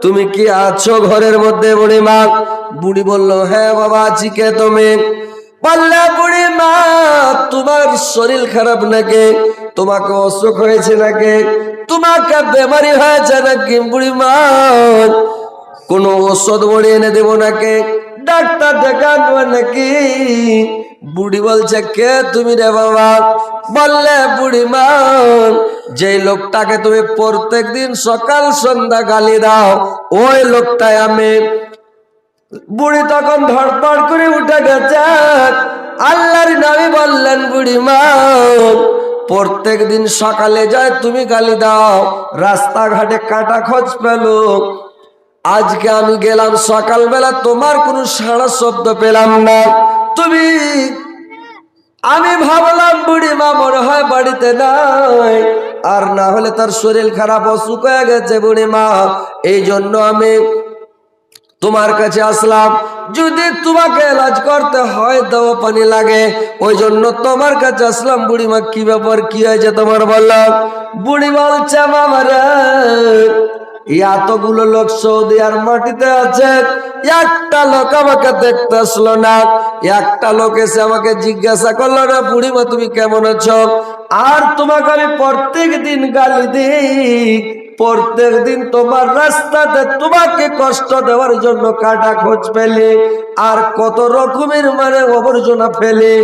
তুমি কি আছো ঘরের মধ্যে? বুড়িমা বুড়ি বলল, হ্যাঁ বাবা আছি। কে তুমি? বললে, বুড়িমা তোমার শরীর খারাপ নাকি? তোমাকে অসুখ হয়েছে নাকি? তোমাকে বেমারি হয়েছে নাকি? বুড়িমা কোনো ওষুধ বড়ি এনে দেবো নাকি? ডাক্তার দেখাবো নাকি? বুড়ি বলছে, কে তুমি রে বাবা? বললে, বুড়িমা যে লোকটাকে তুমি প্রত্যেক দিন সকাল সন্ধ্যা গালি দাও, ওই লোকটাই আমি। বুড়ি তখন ধড়পড় করে উঠে গেছে। আল্লাহর নবী বললেন, বুড়িমা প্রত্যেক দিন সকালে যায় তুমি গালি দাও, রাস্তাঘাটে কাটা খোঁজ পেলো। আজকে আমি গেলাম সকালবেলা, তোমার কোনো সাড়া শব্দ পেলাম না। তুমি আমি ভাবলাম বুড়িমা মনে হয় বাড়িতে নাই, আর না হলে তার শরীর খারাপ অসুখ হয়ে গেছে বুড়িমা, এই জন্য আমি তোমার কাছে আসলাম। যদি তোমাকে এলাজ করতে হয় দাও পানি লাগে, ওই জন্য তোমার কাছে আসলাম। বুড়িমা কি ব্যাপার, কি হয়েছে তোমার বললাম? বুড়ি বলছে, মামারা এতগুলো লোক সৌদি আর মাটিতে আছে, একটা লোক আমাকে দেখতে আসলো না। একটা লোক এসে আমাকে জিজ্ঞাসা করলো না, বুড়িমা তুমি কেমন আছো? আর তোমাকে আমি প্রত্যেক দিন গালি দিই, প্রত্যেক দিন তোমার রাস্তাতে তোমাকে কষ্ট দেওয়ার জন্য কাটা খোঁজ ফেলে, আর কত রকমের আবর্জনা ফেলে,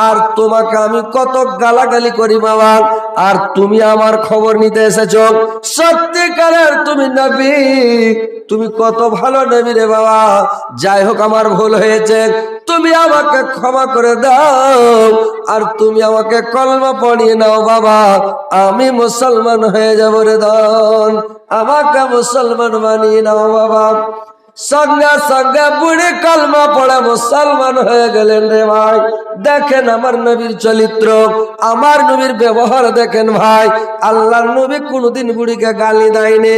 আর তোমাকে আমি কত গালাগালি করি বাবা, আর তুমি আমার খবর নিতে এসেছো। সত্যিকারের তুমি নবী, তুমি কত ভালো নবী রে বাবা। যাই হোক আমার ভুল হয়েছে, তুমি আমাকে ক্ষমা করে দাও, আর তুমি আমাকে কলমা পড়িয়ে নাও বাবা, আমি মুসলমান হয়ে যাব রে দন, আমাকে মুসলমান বানিয়ে নাও বাবা। সঙ্গে সঙ্গে বুড়ি কলমা পড়ে মুসলমান হয়ে গেলেন রে ভাই। দেখেন আমার নবীর চরিত্র, আমার নবীর ব্যবহার দেখেন ভাই। আল্লাহর নবী কোনদিন বুড়িকে গালি দেয়নি,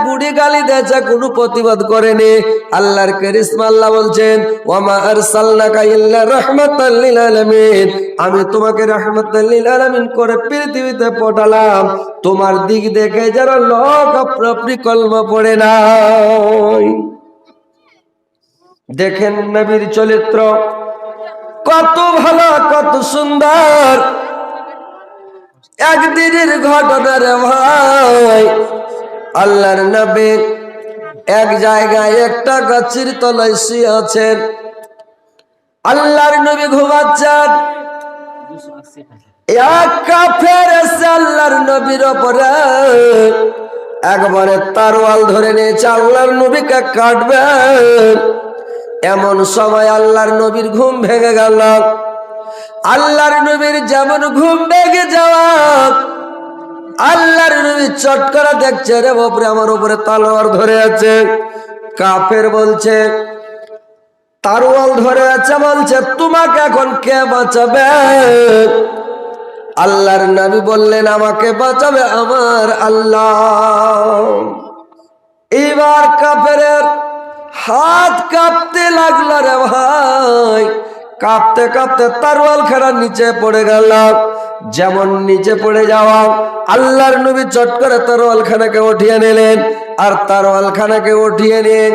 বুড়ি গালি দিয়েছে কোনো প্রতিবাদ করেনি। আল্লাহর কারিশমা, আল্লাহ বলছেন, ওয়ামা আরসালনাকা ইল্লা রাহমাতাল লিল আলামিন, আমি তোমাকে রাহমাতাল লিল আলামিন করে পৃথিবীতে পাঠালাম, তোমার দিক দেখে যারা লোক আপনি কলমা পড়ে না। দেখেন নবীর চরিত্র কত ভালো, কত সুন্দর। একদিনের ঘটনা রে ভাই, আল্লাহর নবী এক জায়গায় একটা গাছের তলায় শুয়ে আছেন। আল্লাহর নবী ঘুমাচ্ছেন, এক কাফের এসে আল্লাহর নবীর উপরে একবারে তরোয়াল ধরে নিয়েছে, আল্লাহর নবীকে কাটবে। এমন সময় আল্লাহর নবীর ঘুম ভেঙে গেল। আল্লাহর নবীর যেমন ঘুম ভেঙে যাওয়া, আল্লাহর নবী চট করে দেখছে, রে বাপরে আমার উপরে তলোয়ার ধরে আছে। কাফের বলছে, তরোয়াল ধরে আছে, বলছে তোমাকে এখন কে বাঁচাবে? আল্লাহর নবী বললেন, আমাকে বাঁচাবে আমার আল্লাহ। এবার কাফের হাত কাঁপতে লাগলো রে ভাই, কাঁপতে কাঁপতে তরোয়াল খানা নিচে পড়ে গেল। যেমন নিচে পড়ে যাওয়া, আল্লাহর নবী চট করে তরোয়াল খানাকে উঠিয়ে নিলেন, আর তরোয়াল খানাকে উঠিয়ে নিয়ে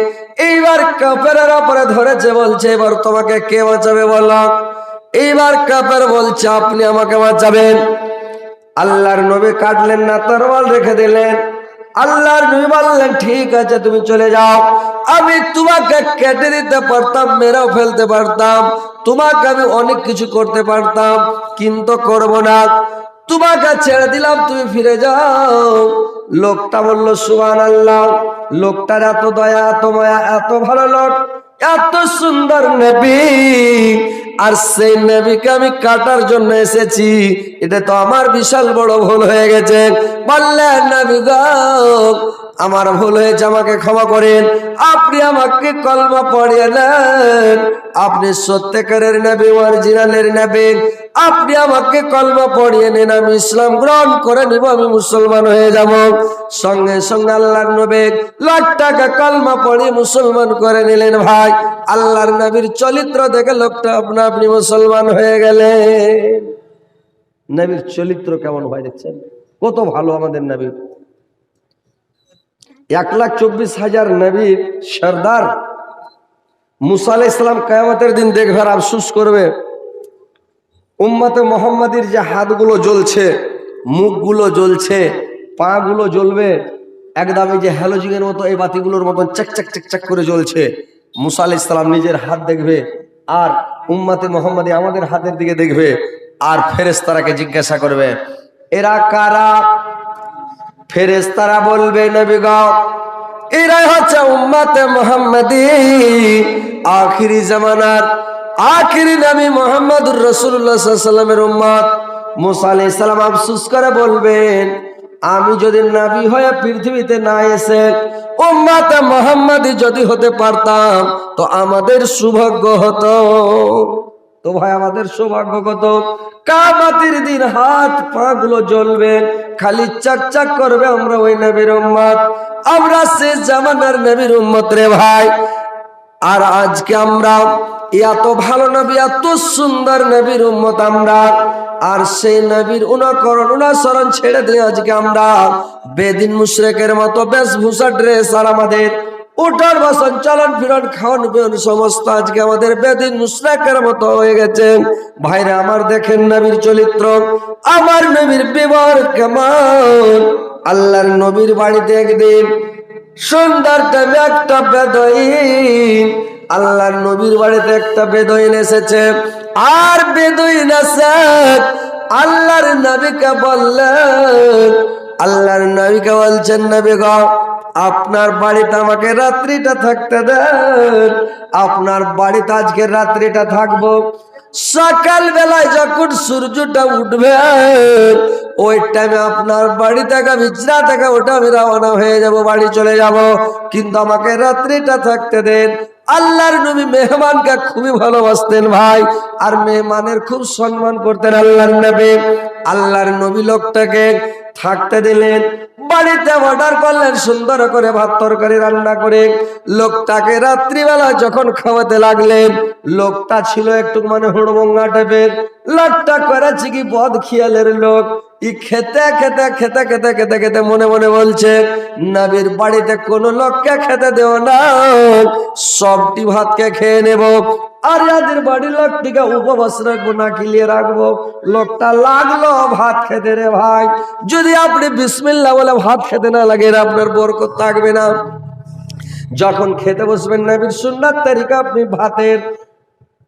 এইবার কাফেরের উপরে ধরেছে, বলছে এবার তোমাকে কে বাঁচাবে বলো? এইবার কাফের বলছে, আপনি আমাকে বাঁচাবেন। আল্লাহর নবী কাটলেন না, তরোয়াল রেখে দিলেন। আল্লাহর নবী বললেন, ঠিক আছে তুমি চলে যাও, আমি তোমাকে কেটে দিতে পারতাম, মেরেও ফেলতে পারতাম, তোমাকে আমি অনেক কিছু করতে পারতাম, কিন্তু করব না, তোমাকে ছেড়ে দিলাম, তুমি ফিরে যাও। লোকটা বলল, সুবহানাল্লাহ, লোকটার এত দয়া, এত মায়া, এত ভালো লোক, এত সুন্দর নবী, আর সেই নবীকে আমি কাটার জন্য এসেছি, এটা তো আমার বিশাল বড় ভুল হয়ে গেছে। বললেন, নবী গো আমার ভুল হয়েছে, আমাকে ক্ষমা করেন, আপনি আমাকে কলমা পড়িয়ে নেন, আপনি সত্যিকারের নবী, অরিজিনালের নবী, আপনি আমাকে কলমা পড়িয়ে নেন, আমি ইসলাম গ্রহণ করে নিব, আমি মুসলমান হয়ে যাব। সঙ্গে সঙ্গে আল্লাহর নবী লাখ টাকা কলমা পড়িয়ে মুসলমান করে নিলেন। ভাই আল্লাহর নবীর চরিত্র দেখে লোকটা আপনি মুসলমান হয়ে গেলেন। নবীর চরিত্র কেমন হয় দেখছেন, কত ভালো আমাদের নবী। 1,24,000 নবীর সর্দার মুসা আলাইহিস সালাম কিয়ামতের দিন দেখবে আর আফসোস করবে, উম্মতে মুহাম্মাদির যে হাতগুলো জ্বলছে, মুখগুলো জ্বলছে, পাগুলো জ্বলবে, একদম এই যে হ্যালোজিনের মতো এই বাতিগুলোর মতন চকচক চকচক করে জ্বলছে। মুসা আলাইহিস সালাম নিজের হাত দেখবে আর উম্মতে মুহাম্মাদি আমাদের হাতের দিকে দেখবে, আর ফেরেশতারাকে জিজ্ঞাসা করবে এরা কারা? ফেরেশতারা বলবে নবী গো এরাই হচ্ছে উম্মতে মুহাম্মাদি, আখিরি জামানার আখিরি নবী মুহাম্মদুর রাসূলুল্লাহ সাল্লাল্লাহু আলাইহি ওয়াসাল্লামের উম্মত। মুসা আলাইহিস সালাম আফসোস করে বলবেন আমি যদি নবী হয়ে পৃথিবীতে না এসে উম্মতে মুহাম্মাদি যদি হতে পারতাম তো আমাদের সৌভাগ্য হতো। তো ভাই আমাদের সৌভাগ্য কত, কিয়ামতের দিন হাত পা গুলো জ্বলবে, খালি চকচক করবে আমরা ওই নবীর উম্মত, আমরা শেষ জামানার নবীর উম্মত রে ভাই। আর আজকে আমরা এত ভালো নবী, এত সুন্দর নবীর উম্মত আমরা, আর সেই নবীর অনুসরণ ছেড়ে দিয়ে আজকে আমরা বেদিন মুশরিকের মতো বেশভূষা ড্রেস আর আমাদের উঠার বসন চলন ফিরন খাওয়ান পিয়ন সমস্ত আজকে আমাদের বেদিন মুশরিকের মতো হয়ে গেছে। ভাইরা আমার দেখেন নবীর চরিত্র, আমার নবীর ব্যবহার কেমন। আল্লাহর নবীর বাড়িতে একদিন সুন্দর টাইমে একটা বেদুইন, আল্লাহর নবীর বাড়িতে একটা বেদুইন এসেছে, আর বেদুইন এসে আল্লাহর নবীকে বললেন, আল্লাহর নবীকে বলছেন নবী গো আপনার বাড়িতে আমাকে রাত্রিটা থাকতে দেন, আপনার বাড়িতে আজকে রাত্রিটা থাকবো। সকাল বেলায় যখন সূর্যটা উঠবে ওই টাইমে আপনার বাড়ি থেকে বিছনা থেকে ওটা আমি রওনা হয়ে যাব, বাড়ি চলে যাব, কিন্তু আমাকে রাত্রিটা থাকতে দেন। আল্লাহর নবী মেহমানকে খুবই ভালোবাসতেন ভাই, আর মেহমানের খুব সম্মান করতেন আল্লাহর নবী। আল্লাহর নবী লোকটাকে থাকতে দিলেন, বাড়িতে অর্ডার করলেন সুন্দর করে ভাত তরকারি রান্না করে। লোকটাকে রাত্রিবেলা যখন খাওয়াতে লাগলেন, লোকটা ছিল একটু মানে হুড়মঙ্গা টাইপের, লোকটা করেছে কি বদ খেয়ালের লোক। খেতে খেতে খেতে খেতে খেতে খেতে মনে মনে বলছে নবীর বাড়িতে কোনো লোককে খেতে দেও না, সবটি ভাতকে খেয়ে নেব, আর যাদের বাড়ির লোকটিকে উপবাস রাখবো না খিলিয়ে রাখবো। লোকটা লাগলো ভাত খেতে রে ভাই, যদি আপনি বিসমিল্লাহ বলে ভাত খেতে না লাগে আপনার বরকত থাকবে না। যখন খেতে বসবেন নবীর সুন্নাত তরিকা, আপনি ভাতের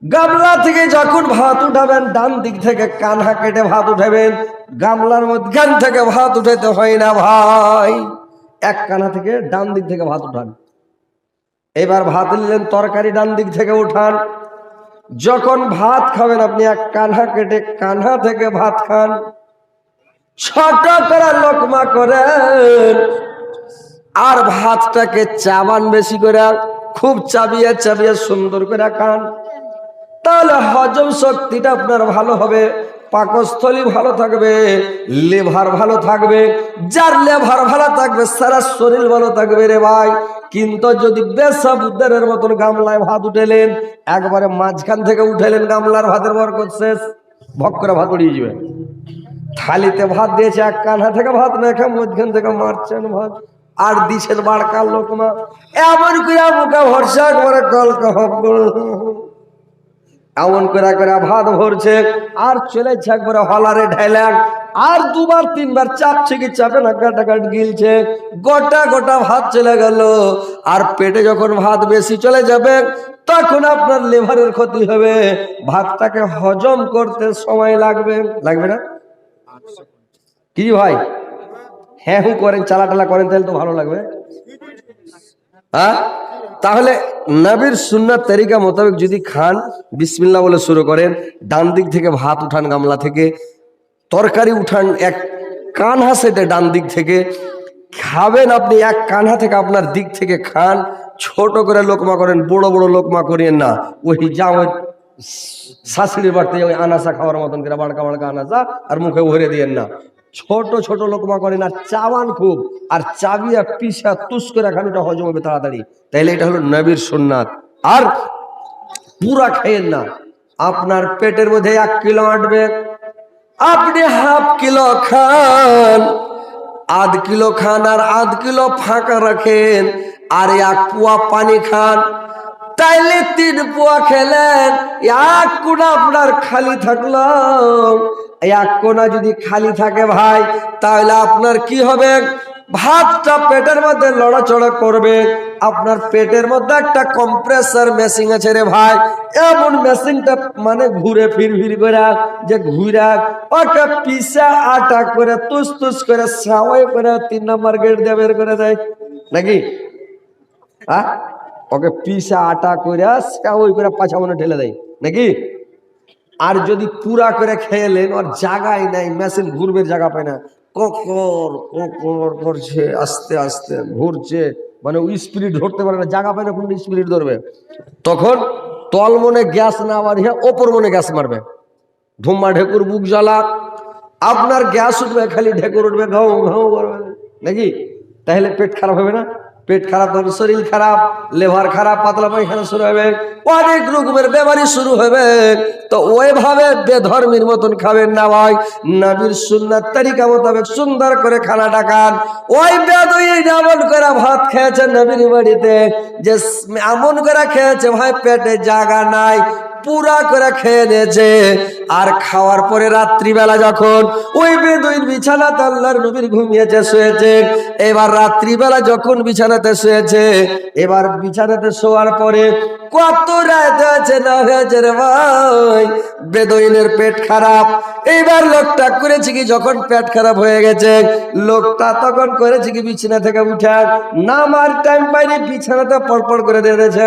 গামলা থেকে যখন ভাত উঠাবেন ডান দিক থেকে কানহা কেটে ভাত উঠাবেন, গামলার মধ্যখান থেকে ভাত উঠাইতে হয় না ভাই, এক কানহা থেকে ডান দিক থেকে ভাত উঠান। এবার ভাত নিলেন, তরকারি ডান দিক থেকে উঠান। যখন ভাত খাবেন আপনি এক কানহা কেটে কানহা থেকে ভাত খান, ছোট করে লোকমা করেন, আর ভাতটাকে চাবান বেশি করে, খুব চাবিয়ে চাবিয়ে সুন্দর করে খান, তাহলে হজম শক্তিটা আপনার ভালো হবে, পাকস্থলী ভালো থাকবে, লিভার ভালো থাকবে। যার লিভার ভালো থাকবে সারা শরীর ভালো থাকবে রে ভাই। কিন্তু যদি বেসাবুদ্দারের মতন গামলায় ভাত উঠেলেন, একবারে মাঝখান থেকে উঠেলেন, গামলার ভাতের বরকত শেষ, ভক করে ভাত উড়িয়ে যাবে। থালিতে ভাত দিয়েছে, এক কানহা থেকে ভাত মেখে মধ্যখান থেকে মারছেন ভাত, আর দিছেন বাড়কার লোকমা, এমন করে মুখে ভরসা একবারে কলকা হব এমন করে করে ভাত ভরছে, আর চলেছে একবারে হলারে ঢাইলেন, আর দুবার তিনবার চাপছে কি চাপে না, কাটাকাট গিলছে, গোটা গোটা ভাত চলে গেল। আর পেটে যখন ভাত বেশি চলে যাবে তখন আপনার লিভারের ক্ষতি হবে, ভাতটাকে হজম করতে সময় লাগবে, লাগবে না কি ভাই? হ্যাঁ হুঁ করেন, চালা টালা করেন, তাহলে তো ভালো লাগবে। হ্যাঁ, তাহলে নবীর সুন্নাত তরিকা মোতাবেক যদি খান, বিসমিল্লাহ বলে শুরু করেন, ডান দিক থেকে ভাত উঠান, গামলা থেকে তরকারি উঠান এক কানহা সেটে ডান দিক থেকে খাবেন, আপনি এক কানহা থেকে আপনার দিক থেকে খান, ছোট করে লোকমা করেন, বড় বড় লোকমা করিয়েন না, ওই যা ওই শাশুড়ির বাড়িতে ওই আনাসা খাওয়ার মতন করে বাড়কা বাড়কা আনাসা আর মুখে ভরে দিয়েন না, ছোট ছোট লোকমা করেন, আর চাওয়ান খুব, আর চাবিয়া পিসা তুস করে খান, ওটা হজম হবে তাড়াতাড়ি। তাইলে এটা হলো নবীর সুন্নাত। আর পুরা খাইয়েন না, আপনার পেটের মধ্যে 1 কিলো আটবে, আপনি হাফ কিলো খান, আধ কিলো খান আর আধ কিলো ফাঁকা রাখেন, আর 1 পোয়া পানি খান, তাইলে 3 পোয়া খেলেন, 1 কোনা আপনার খালি থাকলো। 1 কোনা যদি খালি থাকে ভাই, তাহলে আপনার কি হবে? ভাতটা পেটের মধ্যে লড়াচড়া করবে। আপনার পেটের মধ্যে একটা কম্প্রেসার মেশিন আছে রে ভাই, এমন মেশিনটা মানে ঘুরে ফির করে, যে ঘুরা ওকে পিসা আটা করে তুস তুস করে সাওয়াই করে 3 নম্বর গেট দিয়ে বের করে দেয় নাকি? হ্যাঁ, ওকে পিসা আটা করে সাওয়াই করে পাছা মনে ঠেলে দেয় নাকি? আর যদি পুরা করে খেলেন, ওর জায়গায় নাই, মেশিন ঘুরবে, জায়গা পায় না, ককর ককর করছে, আস্তে আস্তে ঘুরছে, মানে ওই স্পিরিট ধরতে পারে না, জায়গা পায় না, কোন স্পিরিট ধরবে। তখন তল মনে গ্যাস না মারিয়া ওপর মনে গ্যাস মারবে, ধুম্মা ঢেকুর বুক জ্বালা, আপনার গ্যাস উঠবে, খালি ঢেকুর উঠবে, ঘাও ঘাও করবে নাকি? তাহলে পেট খারাপ হবে না? পেট খারাপ হবে, শরীর খারাপ, লিভার খারাপ, পাতলা পায়খানা শুরু হবে, অনেক রকমের বেমারি শুরু হবে। তো ওইভাবে বেধর্মীর মতন খাবেন না ভাই, নবীর সুন্নাত তরিকা মোতাবেক সুন্দর করে খানাটা খান। ওই বেদুইন এমন করে ভাত খেয়েছে নবীর বাড়িতে, যে এমন করে খেয়েছে ভাই পেটে জায়গা নাই, পুরা করে খেয়ে নিয়েছে। আর খাওয়ার পরে রাত্রিবেলা যখন ওই বেদুইন বিছানাতে আল্লাহর নবীর ঘুমিয়েছে, শুয়েছে, এবার রাত্রিবেলা যখন বিছানাতে শুয়েছে, এবার বিছানাতে শোয়ার পরে কত রাত হয়েছে না হয়েছে রে ভাই, বেদুইনের পেট খারাপ। এইবার লোকটা করেছে কি, যখন পেট খারাপ হয়ে গেছে, লোকটা তখন করেছে কি, বিছানা থেকে উঠে নামার টাইম পাইনি, বিছানাতে পড়পড় করে দিয়েছে,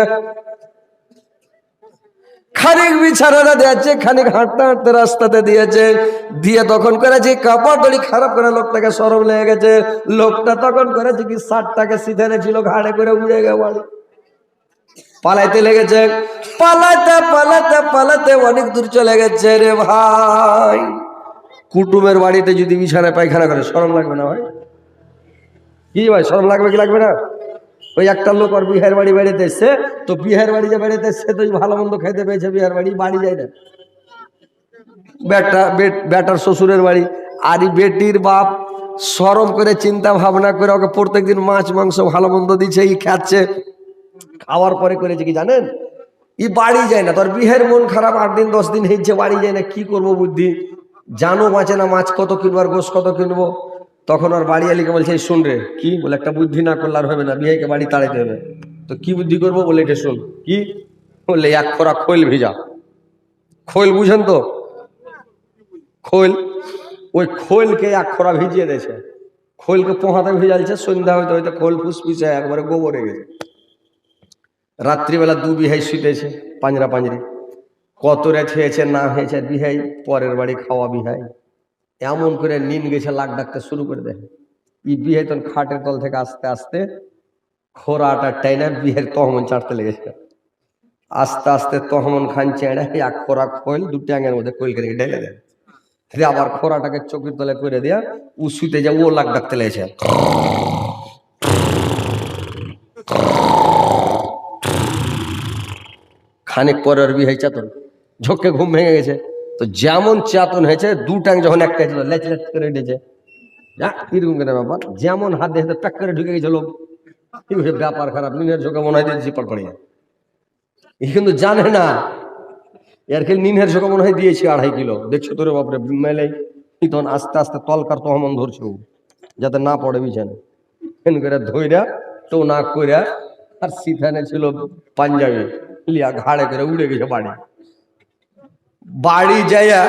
খানিক বিছানাটা দিয়েছে, খানিক হাঁটতে হাঁটতে রাস্তাতে দিয়েছে, দিয়ে তখন করেছে কাপড় দড়ি খারাপ করে, লোকটাকে সরম লেগে গেছে। লোকটা তখন করেছে কি, 60টাকে সিধেনে ছিল, ঘাড়ে করে উড়ে গে বাড়ি, পালাইতে লেগেছে। পালাতে পালাতে পালাতে অনেক দূর চলে গেছে রে ভাই। কুটুমের বাড়িতে যদি বিছানায় পায়খানা করে, শরম লাগবে না ভাই? কি ভাই, শরম লাগবে কি লাগবে না? ওই একটা লোক আর বিহার বাড়ি বেড়াতে এসছে, তো বিহার বাড়ি যে বেড়াতে এসছে, তো ভালো মন্দ খাইতে পেয়েছে, বিহার বাড়ি বাড়ি যায় না, বেটার শ্বশুরের বাড়ি। আর বেটির বাপ শরম করে চিন্তা ভাবনা করে ওকে প্রত্যেকদিন মাছ মাংস ভালো মন্দ দিচ্ছে, ই খাচ্ছে। খাওয়ার পরে করেছে কি জানেন, ই বাড়ি যায় না, তোর বিহের মন খারাপ, 8 দিন 10 দিন হয়েছে, বাড়ি যায় না, কি করবো বুদ্ধি, জানো বাঁচে না, মাছ কত কিনবো আর গোশ কত কিনবো। তখন ওর বাড়ি আলিকে বলছে, শুন রে, কি বলে, একটা বুদ্ধি না করলে আর হবে না, বিহাইকে বাড়ি তাড়াইতে হবে। তো কি বুদ্ধি করবো বলে, এটা শুন। কি বললে, 1 খোরা খৈল ভিজা, খৈল বুঝেন তো, খৈল, ওই খৈলকে 1 খোরা ভিজিয়ে দিয়েছে, খৈলকে পোহাতে ভিজালছে, সন্ধ্যা হইতে হইতে খোল ফুসফুসে একবারে গোবরে গেছে। রাত্রিবেলা 2 বিহাই শুতেছে পাঞ্জরা পাঞ্জরি, কত রাত হয়েছে না হয়েছে, বিহাই পরের বাড়ি খাওয়া বিহাই, এমন করে নিন গেছে, লাগ ডাকতে শুরু করে দেয়। ই বিহাই তখন খাটের তল থেকে আস্তে আস্তে খোরাটা টাইনা বিহের তহমন চাটতে লেগেছে। আস্তে আস্তে তহমন খান চেড়ে 1 খোরা খৈল 2 ট্যাঙের মধ্যে খৈল করে ঢেলে দেয়, আবার খোরাটাকে চোখের তলে করে দেয়া, ও শুতে যা, ও লাগ ডাকতে লেগেছে। খানিক পরে ওর বিহাই চাতন, ঝোঁকে ঘুম ভেঙে গেছে। তো যেমন চাতন হয়েছে, 2 ট্যাং যখন একটা ছিল, লেচ লেচ করে উঠেছে, কিরকম করে ব্যাপার, যেমন হাত দিয়ে প্যাক করে ঢুকে গেছিল, ব্যাপার খারাপ, নিনের ঝোঁকে মনে হয় দিয়েছি পড়িয়া। কিন্তু জানে না, এর খেলে নিনের ঝোঁকে মনে হয় দিয়েছি 2.5 কিলো, দেখছো তোরে বাপরে মেলে। তখন আস্তে আস্তে তলকার তহমন ধরছে, যাতে না পড়ে বিছানে, করে ধইরা তো না কইরা, আর সিথানে ছিল পাঞ্জাবি, লিয়া ঘাড়ে করে উড়ে গেছে বাড়ি। বাড়ি যাইয়া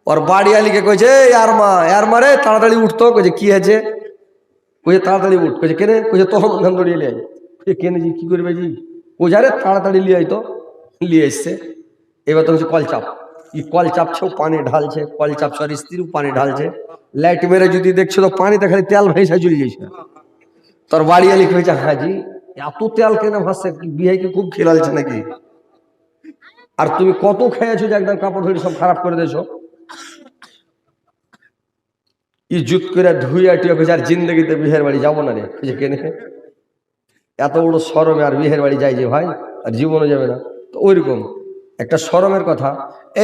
ওর বাড়ি আলিকে কইছে, আর মারে তাড়াতাড়ি উঠতো, কইছে কি আছে, কইছে তাড়াতাড়ি উঠ, কইছে কেনে, কইছে তখন ধান দড়িয়ে লিয়ে, কেনে জি কি করবে জি, ও যারে তাড়াতাড়ি লিয়ে আইতো, লিয়ে এসছে। এবার তো হচ্ছে কল চাপ, ই কল চাপছেও পানি ঢালছে, কল চাপছে আর স্ত্রীও পানি ঢালছে, লাইট মেরে যদি দেখছো তো পানিতে খালি তেল ভেসা চলে যাইছে। তোর বাড়ি আলি কইছে, হ্যাঁ জি, এত তেল কেন ভাসছে, বিহাইকে খুব খেলালছে নাকি, আর তুমি কত খেয়েছো যে একদম কাপড় ধরে সব খারাপ করে দিয়েছো। ই জুত করে ধুইয়া টুয়া কইছে, আর জিন্দগিতে বিহের বাড়ি যাবো না রে, কইছে কেনে, এত বড় শরমে আর বিহের বাড়ি যাই যে ভাই, আর জীবনও যাবে না। তো ওইরকম একটা শরমের কথা।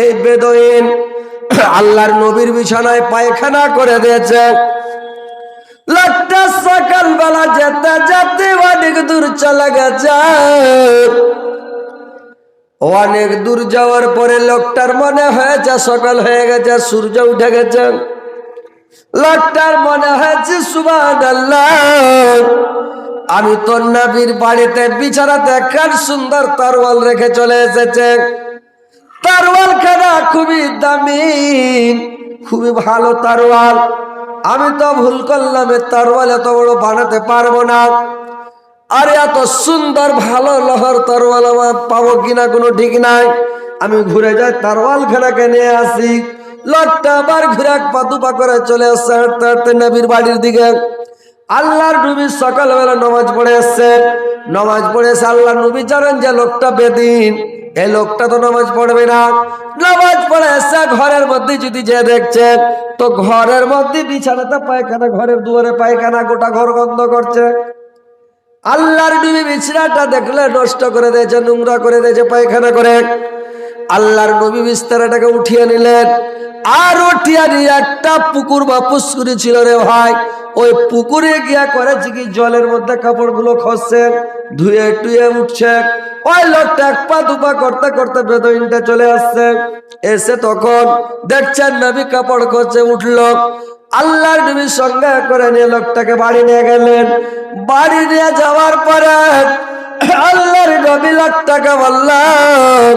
এই বেদুইন আল্লাহর নবীর বিছানায় পায়খানা করে দিয়েছে, লোকটা সকালবেলা যেতে যেতে অনেক দূর চলে গেছে। অনেক দূর যাওয়ার পরে লোকটার মনে হয়েছে সকাল হয়ে গেছে, সূর্য উঠে গেছে। লোকটার মনে হয়েছে সুবহানাল্লাহ, আমি তো নবীর বাড়িতে বিছানাতে কার সুন্দর তরোয়াল রেখে চলে এসেছে। তরোয়াল খানা খুবই দামি, খুবই ভালো তরোয়াল। আমি তো ভুল করলাম, এ তরোয়াল এত বড় বানাতে পারবো না। আর এত সুন্দর ভালো লোহার তরোয়াল আমার পাবো কিনা কোনো ঠিক নাই। আমি ঘুরে যাই তরোয়াল খানাকে নিয়ে আসি। লোকটা আবার ঘুরে এক পা দুপা করে চলে আসছে হাঁটতে হাঁটতে নবীর বাড়ির দিকে। আল্লাহর নবী সকালবেলা নামাজ পড়ে এসছে। নামাজ পড়ে এসে আল্লাহর নবী জানেন যে লোকটা বেদিন, এই লোকটা তো নামাজ পড়বে না। নামাজ পড়ে এসে ঘরের মধ্যে যদি যে দেখছেন, তো ঘরের মধ্যে বিছানাতে পায়খানা, ঘরের দুয়ারে পায়খানা, গোটা ঘর গন্ধ করছে। আল্লাহর নবী বিছানাটা দেখলে নষ্ট করে দিয়েছে, নোংরা করে দিয়েছে, পায়খানা করে। আল্লাহর নবী বিছানাটাকে উঠিয়ে নিলেন। আর উঠিয়ে নিয়ে একটা পুকুর বা পুষ্করি ছিল রে ভাই, ওই পুকুরে গিয়া করেছে কি জলের মধ্যে কাপড়গুলো খসছে, ধুয়ে টুয়ে উঠছে। ওই লোকটা এক পা দুপা করতে করতে বেদুইনটা চলে আসছে। এসে তখন দেখছেন নবী কাপড় খসছে, উঠলো। আল্লাহর নবীর সঙ্গে করে নিয়ে লোকটাকে বাড়ি নিয়ে গেলেন। বাড়ি নিয়ে যাওয়ার পরে আল্লাহর নবী লোকটাকে বললেন,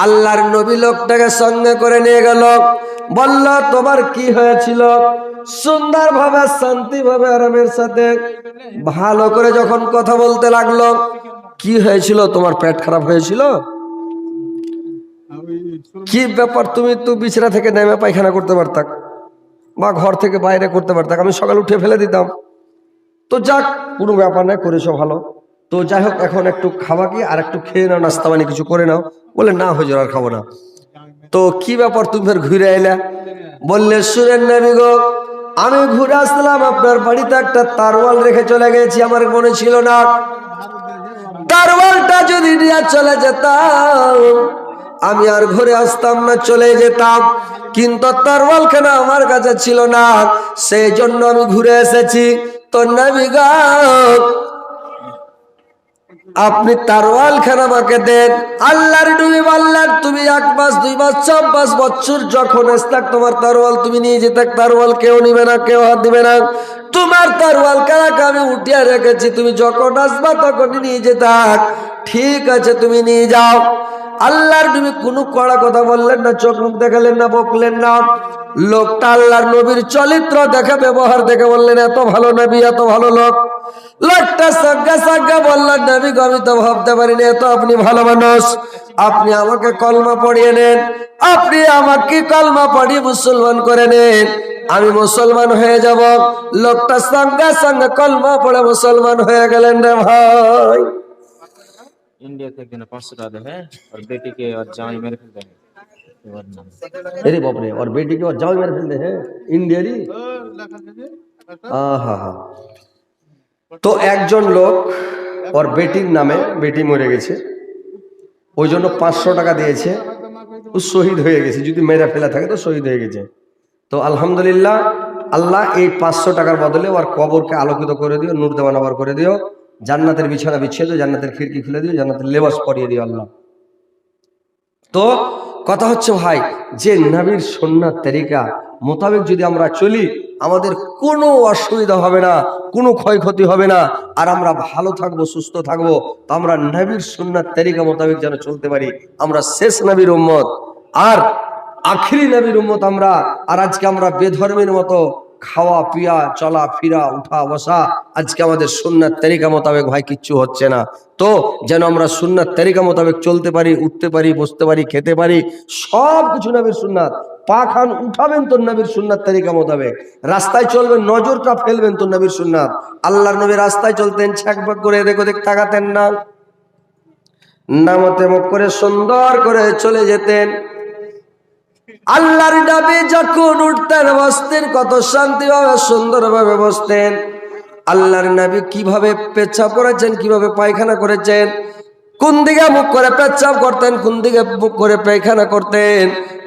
আল্লাহর নবী লোকটাকে সঙ্গে করে নিয়ে গেল। বলল তোমার কি হয়েছিল? সুন্দর ভাবে শান্তি ভাবে আরামের সাথে ভালো করে যখন কথা বলতে লাগলো, কি হয়েছিল? তোমার পেট খারাপ হয়েছিল? কি ব্যাপার? তুমি তো বিছানা থেকে নেমে পায়খানা করতে পারতাক, বা ঘর থেকে বাইরে করতে পারতাক, আমি সকালে উঠে ফেলে দিতাম। তো যাক, কোনো ব্যাপার নাই, করেছো ভালো। তো যাই হোক, এখন একটু খাওয়া কি আর একটু খেয়ে নাও, নাস্তা পানি কিছু করে নাও। বলে না হুজুর, আর খাবো না। তো কি ব্যাপার, তুমি ফের ঘুরে এলে? বললে শুনেন নবী গো, আমি ঘুরে আসলাম, আপনার বাড়িতে একটা তরোয়াল রেখে চলে গেছি, আমার মনে ছিল না। তরোয়ালটা যদি নিয়ে চলে যেতাম, আমি আর ঘুরে আসতাম না, চলে যেতাম। কিন্তু তরোয়াল খানা আমার কাছে ছিল না, সেই জন্য আমি ঘুরে এসেছি। তো নবী গো, আপনি তরোয়াল খানা আমাকে দেন। আল্লাহর নবী বললেন, তুমি 1 মাস 2 মাস 4 5 বছর যখন আসতাক, তোমার তরোয়াল তুমি নিয়ে যেতে, তরোয়াল কেউ নিবে না, কেউ হাত দিবে না। তোমার তরোয়াল খানাকে আমি উঠিয়ে রেখেছি, তুমি যখন আসবা তখনই নিয়ে যেতাক। ঠিক আছে, তুমি নিয়ে যাও। আল্লাহর নবী কোনো কড়া কথা বললেন না, চোখ মুখ দেখালেন না, বকলেন না। লোকটা আল্লাহর নবীর চরিত্র দেখে, ব্যবহার দেখে বললেন, এত ভালো নবী, এত ভালো লোক। লোকটা সঙ্গে সঙ্গে বললেন, নবী গো, আমি তো ভাবতে পারিনি এত আপনি ভালো মানুষ। আপনি আমাকে কলমা পড়িয়ে নেন, আপনি আমাকে কলমা পড়িয়ে মুসলমান করে নেন, আমি মুসলমান হয়ে যাব। লোকটা সঙ্গে সঙ্গে কলমা পড়ে মুসলমান হয়ে গেলেন রে ভাই। इंडिया से एक दिन 500 डाले हैं और बेटी के और जामाई मेरे फिर देंगे। अरे बाप रे, और बेटी के और जाओ मेरे फिर हैं इंडियारी। আহা, তো একজন লোক ওর বেটির নামে, বেটি মরে গেছে, ওই জন্য 500 টাকা দিয়েছে। ও শহীদ হয়ে গেছে, যদি মেরে ফেলা থাকে তো শহীদ হয়ে গেছে। তো আলহামদুলিল্লাহ, আল্লাহ এই 500 টাকার বদলে ওর কবরকে আলোকিত করে দিও, নূর দেওয়ানাবার করে দিও, জান্নাতের বিছানা বিছিয়ে দিও, জান্নাতের খিড়কি খুলে দিও, জান্নাতের লেবাস পরিয়ে দিও আল্লাহ। তো কথা হচ্ছে ভাই, যে নবীর সুন্নাত তরিকা মোতাবেক যদি আমরা চলি, আমাদের কোনো অসুবিধা হবে না, কোনো ক্ষয়ক্ষতি হবে না, আর আমরা ভালো থাকবো, সুস্থ থাকবো। তো আমরা নবীর সুন্নাত তরিকা মোতাবেক যেন চলতে পারি। আমরা শেষ নবীর উম্মত আর আখিরি নবীর উম্মত আমরা। আর আজকে আমরা বেধর্মীর মতো খাওয়া পিয়া, চলা ফিরা, উঠা বসা, আজকে আমাদের সুন্নাত তরিকা মোতাবেক ভাই কিচ্ছু হচ্ছে না। তো যেন আমরা সুন্নাত তরিকা মোতাবেক চলতে পারি, উঠতে পারি, বসতে পারি, খেতে পারি, সব কিছু নবীর সুন্নাত। পা খান উঠাবেন তো নবীর সুন্নাত তরিকা মোতাবেক, রাস্তায় চলবেন নজরটা ফেলবেন তো নবীর সুন্নাত। আল্লাহর নবী রাস্তায় চলতেন, ছ্যাকবাক করে এদিক ওদিক তাকাতেন না, নামাতে মুখ করে সুন্দর করে চলে যেতেন। আল্লাহর নবী যখন উঠতেন বসতেন, কত শান্তিভাবে সুন্দরভাবে বসতেন। আল্লাহর নবী কিভাবে পেচ্ছাপ করেছেন, কিভাবে পায়খানা করেছেন, কোন দিকে মুখ করে পেচ্ছাপ করতেন, কোন দিকে মুখ করে পায়খানা করতেন,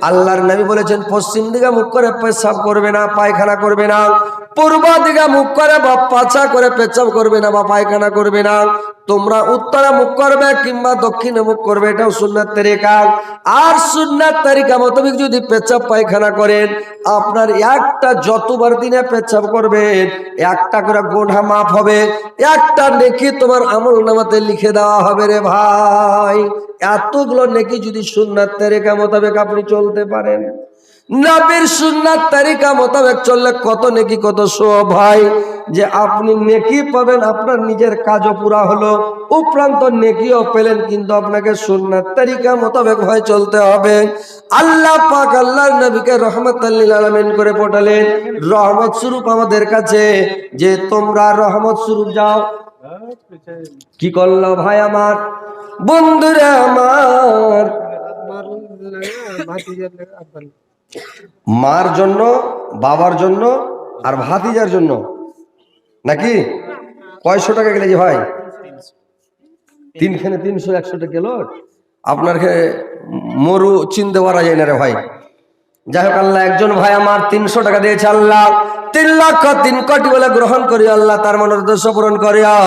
আল্লাহর নবী বলেছেন পশ্চিম দিকে মুখ করে পেশাব করবে না, পায়খানা করবে না, পূর্ব দিকে মুখ করে বা পাছা করে পেশাব করবে না বা পায়খানা করবে না, তোমরা উত্তরে মুখ করবে কিংবা দক্ষিণে মুখ করবে, এটাও সুন্নাত তরিকা। আর সুন্নাত তরিকা মোতাবেক যদি পেশাব পায়খানা করেন, আপনার একটা যতবার দিনে পেশাব করবেন একটা করে গুনাহ মাফ হবে, একটা নেকি তোমার আমলনামাতে লিখে দেওয়া হবে রে ভাই। এতগুলো নেকি যদি সুন্নাত তরিকা মোতাবেক আপনি চলতে পারেন, নবীর সুন্নাত তরিকা মোতাবেক চললে কত নেকি কত সওয়াব ভাই, যে আপনি নেকি পাবেন, আপনার নিজের কাজও পুরা হলো, উপরান্ত নেকিও পেলেন, কিন্তু আপনাকে সুন্নাত তরিকা মোতাবেক ভাই চলতে হবে। আল্লাহ পাক আল্লাহর নবীকে রহমতুল লিল আলামিন করে পাঠালেন, রহমত স্বরূপ আমাদের কাছে, যে তোমরা রহমত স্বরূপ যাও। কি করলো ভাই আমার, বন্ধুরা আমার, মার জন্য, বাবার জন্য, আর ভাতিজার জন্য নাকি? কয়শো টাকা গেলে যে ভাই? তিনখানে 300 100 টাকা গেল, আপনার মরু চিনতে পারা যায় না রে ভাই। যাই হোক, আল্লাহ একজন ভাই আমার 300 টাকা দিয়েছে, আল্লাহ 3,03,000,000 বলে গ্রহণ করিও, আল্লাহ তার মনের উদ্দেশ্য পূরণ করিও,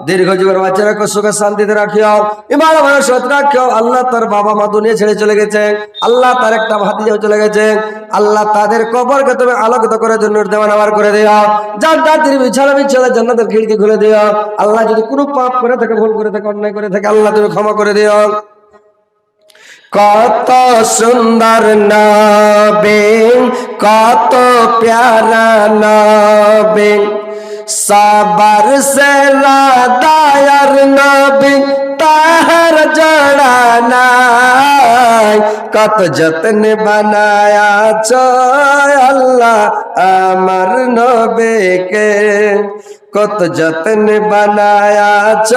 দীর্ঘ জীবন বাঁচিয়ে রাখো, সুখে শান্তিতে রাখিও, ইমান আমার সৎ রাখিও। আল্লাহ তার বাবা মা দুনিয়া ছেড়ে চলে গেছে, আল্লাহ তার একটা ভাতিজাও চলে গেছে, আল্লাহ তাদের কবরকে তুমি আলোকিত করে জন্য দেওয়া নেওয়ার করে দিও, জান্নাতের বিছানা বিছানা জান্নাতের খিড়কি খুলে দিও। আল্লাহ যদি কোনো পাপ করে থাকে, ভুল করে থাকে, অন্যায় করে থাকে, আল্লাহ তুমি ক্ষমা করে দিও। কত সুন্দর নবী, কত প্যারা নবী, সবার সেরা দয়ার নবী, তাহার জড়া নাই, কত যত্ন বানায়াছ আল্লাহ আমার নবীকে, কত যত্ন বানায়াছ।